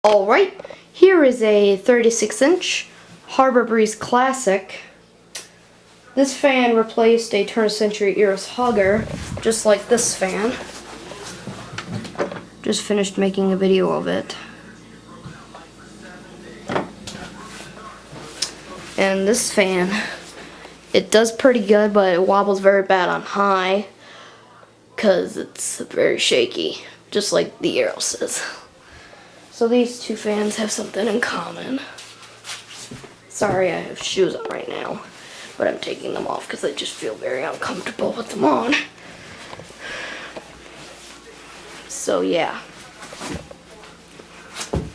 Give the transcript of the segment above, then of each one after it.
Alright, here is a 36-inch Harbor Breeze Classic. This fan replaced a turn-of-century Eros Hugger, just like this fan. Just finished making a video of it. And this fan, it does pretty good, but it wobbles very bad on high, because it's very shaky, just like the Eros is. So these two fans have something in common. Sorry, I have shoes on right now, but I'm taking them off because I just feel very uncomfortable with them on. So yeah,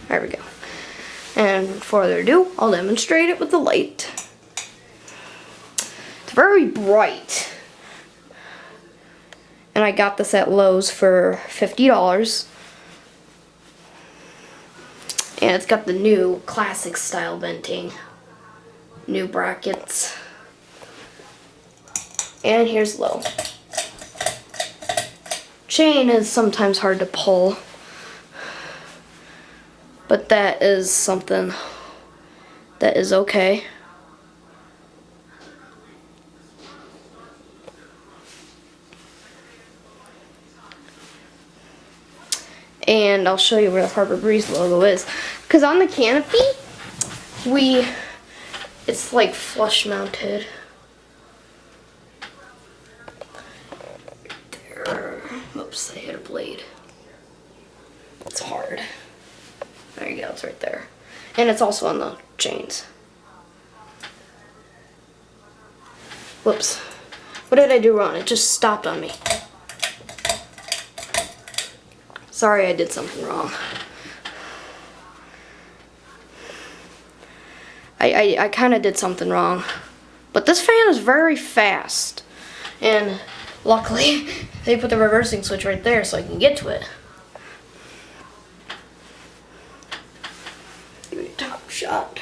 there we go. And further ado, I'll demonstrate it with the light. It's very bright. And I got this at Lowe's for $50. And it's got the new classic style venting. New brackets. And here's low. Chain is sometimes hard to pull, but that is something that is okay. And I'll show you where the Harbor Breeze logo is. Because on the canopy, it's like flush mounted. There. Oops, I hit a blade. It's hard. There you go, it's right there. And it's also on the chains. Whoops. What did I do wrong? It just stopped on me. Sorry, I did something wrong. I kind of did something wrong. But this fan is very fast. And luckily, they put the reversing switch right there so I can get to it. Give me a top shot.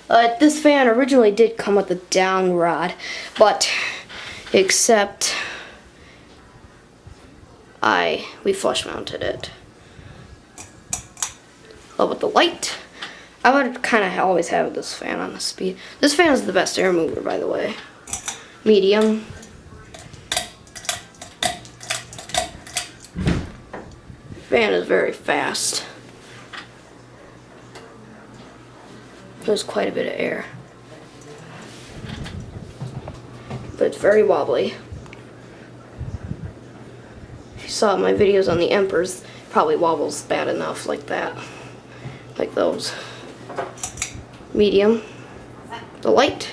This fan originally did come with a down rod, but except we flush mounted it. But with the light, I would kind of always have this fan on the speed. This fan is the best air mover, by the way. Medium. Fan is very fast. There's quite a bit of air. But it's very wobbly. If you saw my videos on the Emperors, it probably wobbles bad enough like that. Like those. Medium. The light.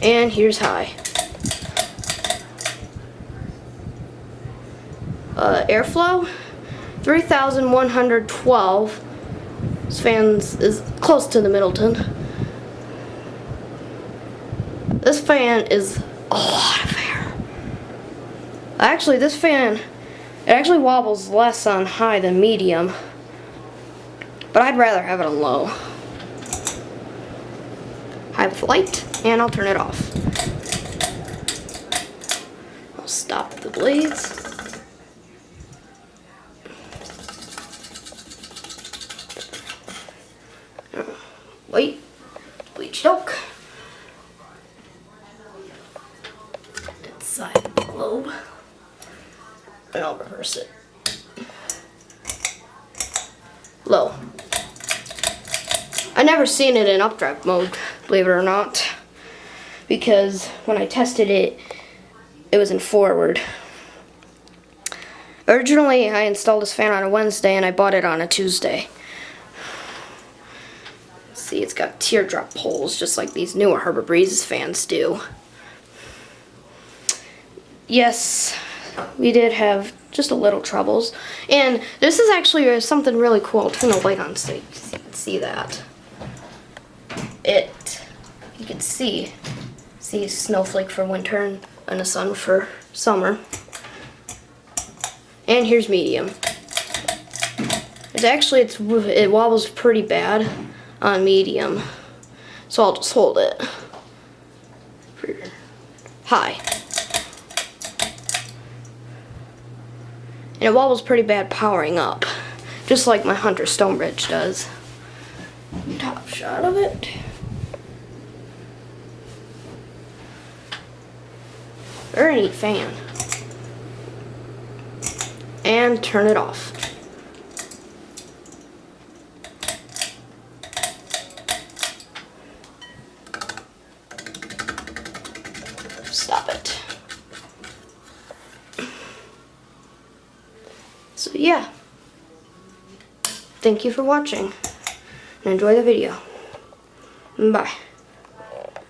And here's high. Airflow, 3,112. This fan is close to the Middleton. This fan is a lot of air. Actually, this fan, it actually wobbles less on high than medium, but I'd rather have it on low. High with light, and I'll turn it off. I'll stop the blades. White, bleached oak. Inside the globe. And I'll reverse it. Low. I never seen it in updraft mode, believe it or not, because when I tested it, it was in forward. Originally, I installed this fan on a Wednesday and I bought it on a Tuesday. See, it's got teardrop holes just like these newer Harbor Breeze fans do. Yes, we did have just a little troubles. And this is actually something really cool. I'll turn the light on so you can see that. You can see snowflake for winter and a sun for summer. And here's medium. It wobbles pretty bad on medium, so I'll just hold it for high. And it wobbles pretty bad powering up. just like my Hunter Stonebridge does. Top shot of it. Very neat fan. And turn it off. Stop it. So yeah. Thank you for watching and enjoy the video. Bye.